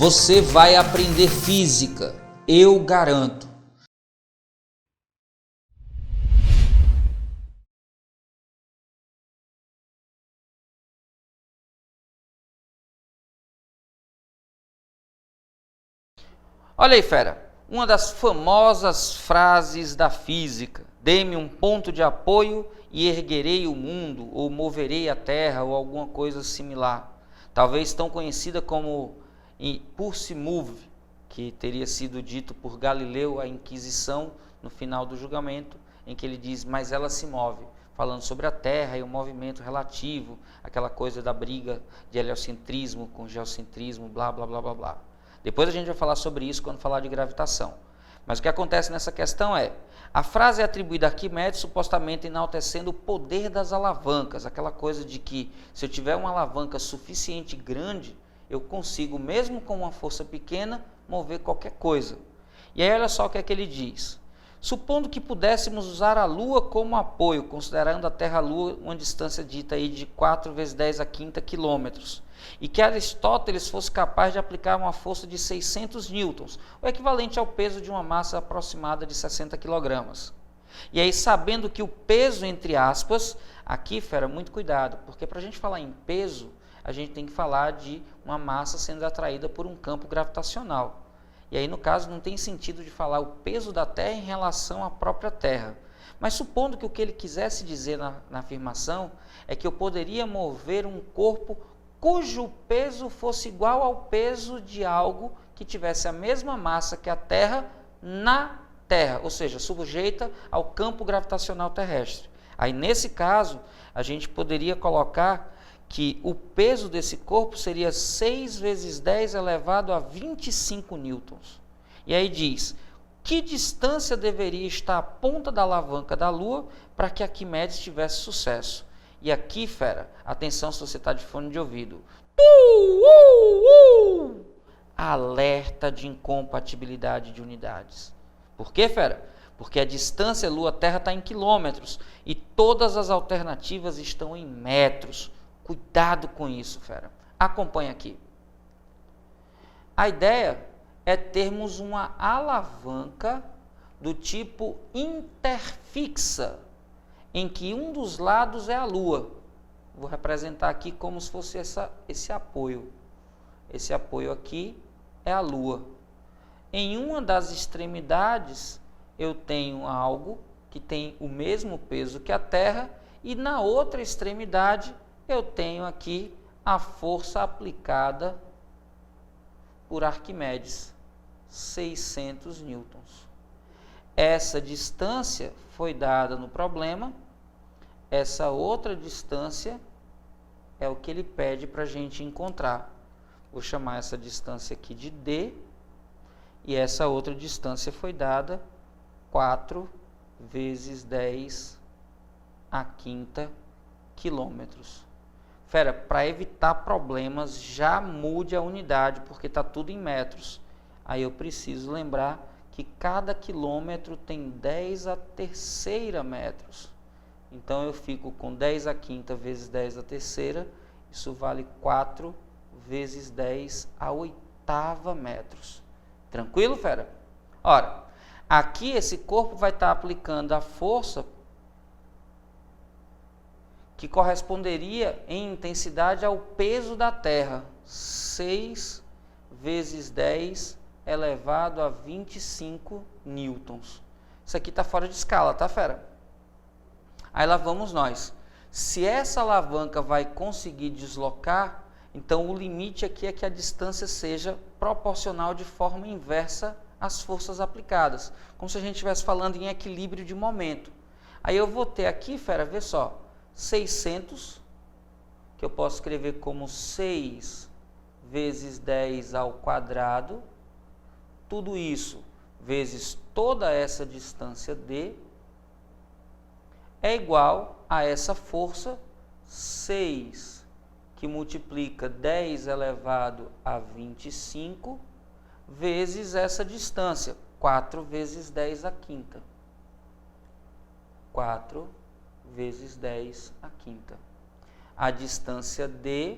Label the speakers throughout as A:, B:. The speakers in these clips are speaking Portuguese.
A: Você vai aprender física, eu garanto. Olha aí, fera, uma das famosas frases da física: dê-me um ponto de apoio e erguerei o mundo, ou moverei a terra, ou alguma coisa similar. Talvez tão conhecida como Pulse Move, que teria sido dito por Galileu à Inquisição no final do julgamento, em que ele diz, mas ela se move, falando sobre a Terra e o movimento relativo, aquela coisa da briga de heliocentrismo com geocentrismo, blá, blá, blá, blá, blá. Depois a gente vai falar sobre isso quando falar de gravitação. Mas o que acontece nessa questão é, a frase é atribuída a Arquimedes supostamente enaltecendo o poder das alavancas, aquela coisa de que se eu tiver uma alavanca suficiente grande, eu consigo, mesmo com uma força pequena, mover qualquer coisa. E aí olha só o que é que ele diz. Supondo que pudéssemos usar a Lua como apoio, considerando a Terra-Lua uma distância dita aí de 4 vezes 10 a quinta quilômetros, e que Aristóteles fosse capaz de aplicar uma força de 600 newtons, o equivalente ao peso de uma massa aproximada de 60 quilogramas. E aí, sabendo que o peso, entre aspas, aqui, fera, muito cuidado, porque para a gente falar em peso, a gente tem que falar de uma massa sendo atraída por um campo gravitacional. E aí, no caso, não tem sentido de falar o peso da Terra em relação à própria Terra. Mas supondo que o que ele quisesse dizer na afirmação é que eu poderia mover um corpo cujo peso fosse igual ao peso de algo que tivesse a mesma massa que a Terra na Terra, ou seja, sujeita ao campo gravitacional terrestre. Aí, nesse caso, a gente poderia colocar que o peso desse corpo seria 6 vezes 10 elevado a 25 newtons. E aí diz, que distância deveria estar a ponta da alavanca da Lua para que Arquimedes tivesse sucesso? E aqui, fera, atenção se você está de fone de ouvido. Alerta de incompatibilidade de unidades. Por quê, fera? Porque a distância Lua-Terra está em quilômetros e todas as alternativas estão em metros. Cuidado com isso, fera. Acompanha aqui. A ideia é termos uma alavanca do tipo interfixa, em que um dos lados é a Lua. Vou representar aqui como se fosse esse apoio. Esse apoio aqui é a Lua. Em uma das extremidades, eu tenho algo que tem o mesmo peso que a Terra, e na outra extremidade, eu tenho aqui a força aplicada por Arquimedes, 600 newtons. Essa distância foi dada no problema, essa outra distância é o que ele pede para a gente encontrar. Vou chamar essa distância aqui de D, e essa outra distância foi dada 4 vezes 10 a quinta quilômetros. Fera, para evitar problemas, já mude a unidade, porque está tudo em metros. Aí eu preciso lembrar que cada quilômetro tem 10 a terceira metros. Então eu fico com 10 a quinta vezes 10 a terceira, isso vale 4 vezes 10 a oitava metros. Tranquilo, fera? Ora, aqui esse corpo vai estar aplicando a força que corresponderia em intensidade ao peso da Terra, 6 vezes 10 elevado a 25 newtons. Isso aqui está fora de escala, tá, fera? Aí lá vamos nós. Se essa alavanca vai conseguir deslocar, então o limite aqui é que a distância seja proporcional de forma inversa às forças aplicadas, como se a gente estivesse falando em equilíbrio de momento. Aí eu vou ter aqui, fera, vê só, 600, que eu posso escrever como 6 vezes 10 ao quadrado, tudo isso vezes toda essa distância D, é igual a essa força 6, que multiplica 10 elevado a 25, vezes essa distância, 4 vezes 10 a quinta. 4 vezes 10 a quinta. A distância D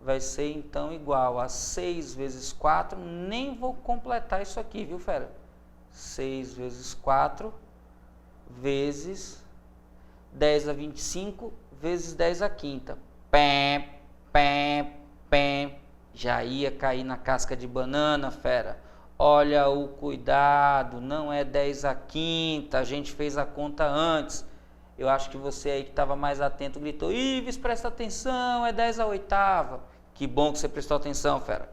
A: vai ser então igual a 6 vezes 4, nem vou completar isso aqui, viu, fera? 6 vezes 4 vezes 10 a 25 vezes 10 a quinta. Pém, pém, pém. Já ia cair na casca de banana, fera. Olha o cuidado, não é 10 a quinta, a gente fez a conta antes. Eu acho que você aí que estava mais atento gritou: Ives, presta atenção, é 10 a oitava. Que bom que você prestou atenção, fera.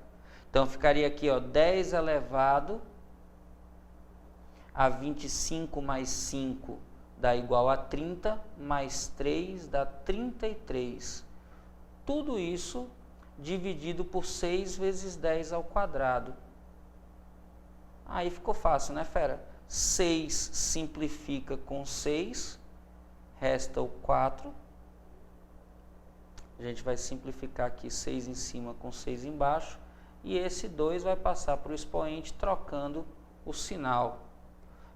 A: Então ficaria aqui, ó, 10 elevado a 25 mais 5 dá igual a 30, mais 3 dá 33. Tudo isso dividido por 6 vezes 10 ao quadrado. Aí ficou fácil, né, fera? 6 simplifica com 6, resta o 4. A gente vai simplificar aqui 6 em cima com 6 embaixo. E esse 2 vai passar para o expoente trocando o sinal.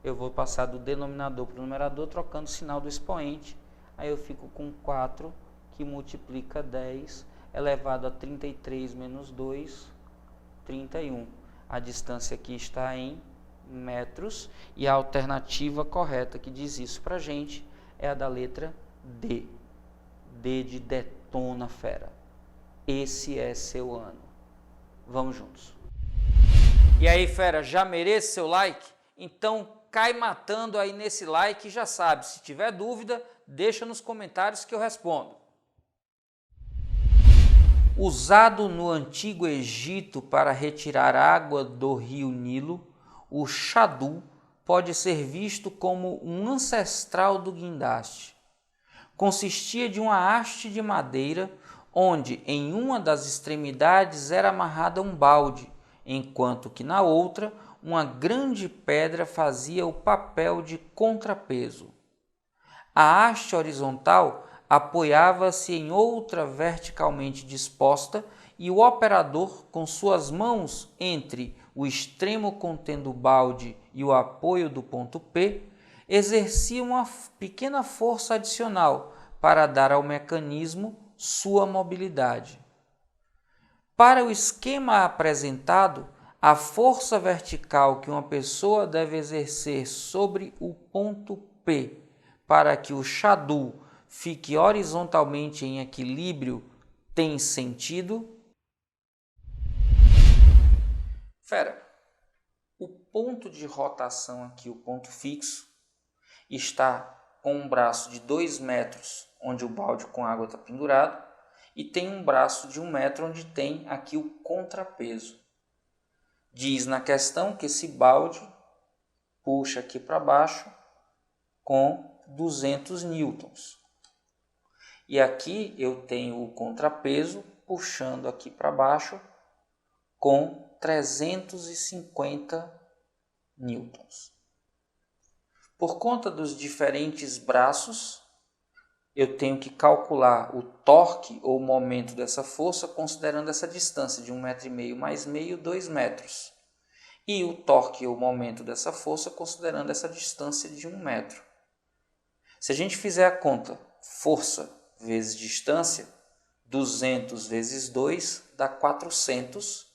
A: Eu vou passar do denominador para o numerador trocando o sinal do expoente. Aí eu fico com 4 que multiplica 10 elevado a 33 menos 2, 31. A distância aqui está em metros e a alternativa correta que diz isso para a gente é a da letra D. D de detona, fera. Esse é seu ano. Vamos juntos. E aí, fera, já merece seu like? Então cai matando aí nesse like e já sabe, se tiver dúvida, deixa nos comentários que eu respondo. Usado no Antigo Egito para retirar água do rio Nilo, o xadu pode ser visto como um ancestral do guindaste. Consistia de uma haste de madeira, onde em uma das extremidades era amarrada um balde, enquanto que na outra uma grande pedra fazia o papel de contrapeso. A haste horizontal apoiava-se em outra verticalmente disposta e o operador, com suas mãos entre o extremo contendo o balde e o apoio do ponto P, exercia uma pequena força adicional para dar ao mecanismo sua mobilidade. Para o esquema apresentado, a força vertical que uma pessoa deve exercer sobre o ponto P para que o xadu fique horizontalmente em equilíbrio tem sentido? Fera, o ponto de rotação aqui, o ponto fixo, está com um braço de 2 metros, onde o balde com água está pendurado, e tem um braço de 1 metro, onde tem aqui o contrapeso. Diz na questão que esse balde puxa aqui para baixo com 200 newtons. E aqui eu tenho o contrapeso puxando aqui para baixo com 350 newtons. Por conta dos diferentes braços, eu tenho que calcular o torque ou momento dessa força considerando essa distância de 1,5 m mais meio, 2 metros. E o torque ou momento dessa força considerando essa distância de 1 metro. Se a gente fizer a conta, força vezes distância, 200 vezes 2 dá 400.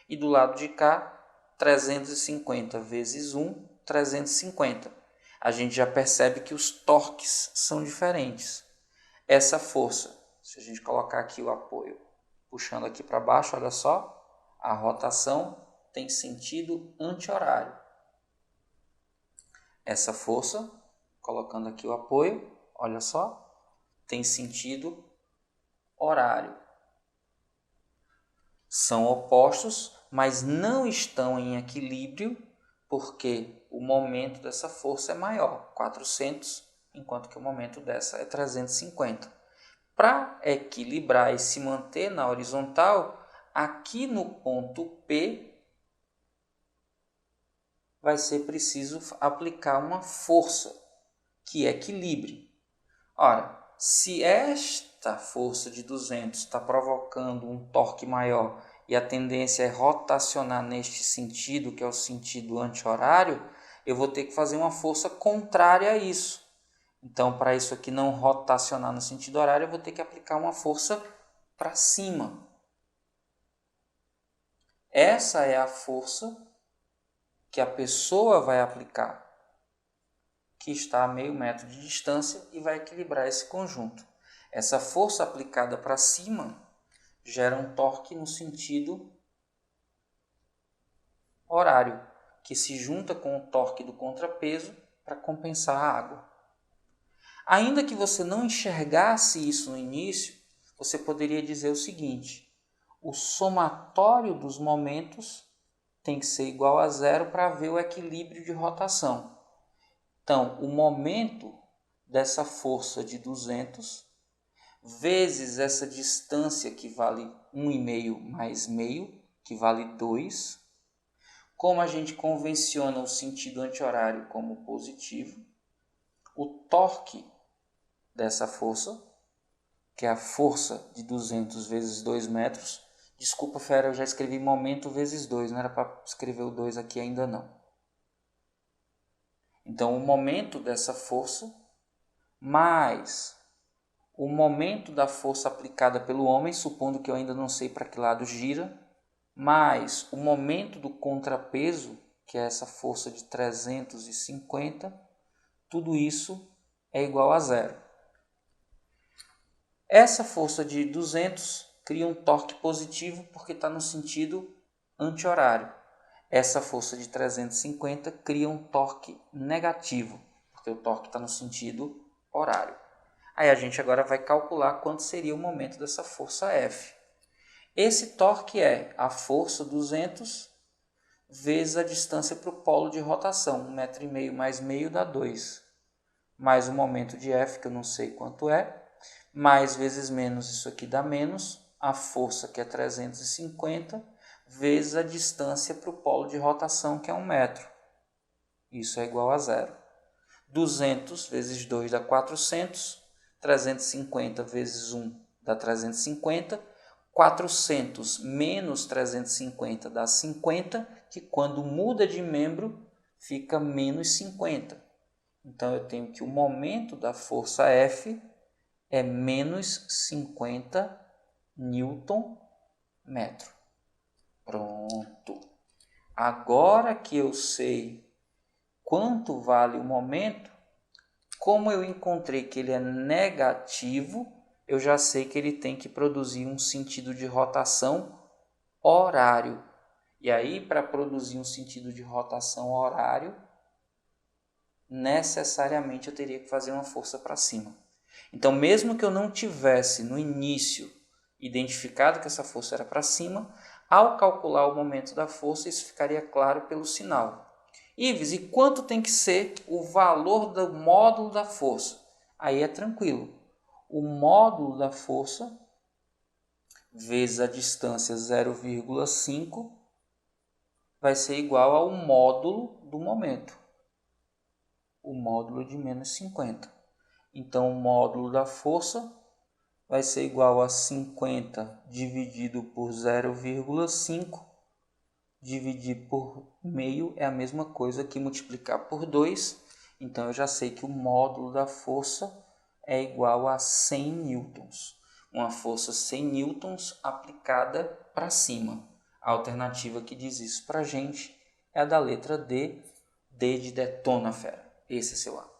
A: E do lado de cá, 350 vezes 1, 350. A gente já percebe que os torques são diferentes. Essa força, se a gente colocar aqui o apoio, puxando aqui para baixo, olha só, a rotação tem sentido anti-horário. Essa força, colocando aqui o apoio, olha só, tem sentido horário. São opostos, mas não estão em equilíbrio, porque o momento dessa força é maior, 400, enquanto que o momento dessa é 350. Para equilibrar e se manter na horizontal, aqui no ponto P, vai ser preciso aplicar uma força que equilibre. Ora, se esta força de 200 está provocando um torque maior e a tendência é rotacionar neste sentido, que é o sentido anti-horário, eu vou ter que fazer uma força contrária a isso. Então, para isso aqui não rotacionar no sentido horário, eu vou ter que aplicar uma força para cima. Essa é a força que a pessoa vai aplicar, que está a meio metro de distância e vai equilibrar esse conjunto. Essa força aplicada para cima gera um torque no sentido horário, que se junta com o torque do contrapeso para compensar a água. Ainda que você não enxergasse isso no início, você poderia dizer o seguinte: o somatório dos momentos tem que ser igual a zero para ver o equilíbrio de rotação. Então, o momento dessa força de 200 vezes essa distância que vale 1,5 mais meio, que vale 2. Como a gente convenciona o sentido anti-horário como positivo, o torque dessa força, que é a força de 200 vezes 2 metros. Desculpa, fera, eu já escrevi momento vezes 2, não era para escrever o 2 aqui ainda não. Então, o momento dessa força mais o momento da força aplicada pelo homem, supondo que eu ainda não sei para que lado gira, mais o momento do contrapeso, que é essa força de 350, tudo isso é igual a zero. Essa força de 200 cria um torque positivo porque está no sentido anti-horário. Essa força de 350 cria um torque negativo, porque o torque está no sentido horário. Aí a gente agora vai calcular quanto seria o momento dessa força F. Esse torque é a força 200 vezes a distância para o polo de rotação. 1,5 m mais meio dá 2. Mais o momento de F, que eu não sei quanto é. Mais vezes menos, isso aqui dá menos. A força, que é 350, vezes a distância para o polo de rotação, que é 1 metro. Isso é igual a zero. 200 vezes 2 dá 400. 350 vezes 1 dá 350. 400 menos 350 dá 50, que quando muda de membro fica menos 50. Então eu tenho que o momento da força F é menos 50 Newton metro. Pronto. Agora que eu sei quanto vale o momento, como eu encontrei que ele é negativo, eu já sei que ele tem que produzir um sentido de rotação horário. E aí, para produzir um sentido de rotação horário, necessariamente eu teria que fazer uma força para cima. Então, mesmo que eu não tivesse no início identificado que essa força era para cima, ao calcular o momento da força, isso ficaria claro pelo sinal. Ives, e quanto tem que ser o valor do módulo da força? Aí é tranquilo. O módulo da força vezes a distância 0,5 vai ser igual ao módulo do momento. O módulo de menos 50. Então, o módulo da força vai ser igual a 50 dividido por 0,5 dividir por meio é a mesma coisa que multiplicar por 2. Então, eu já sei que o módulo da força é igual a 100 newtons. Uma força 100 newtons aplicada para cima. A alternativa que diz isso para a gente é a da letra D. D de detona, fera. Esse é seu A.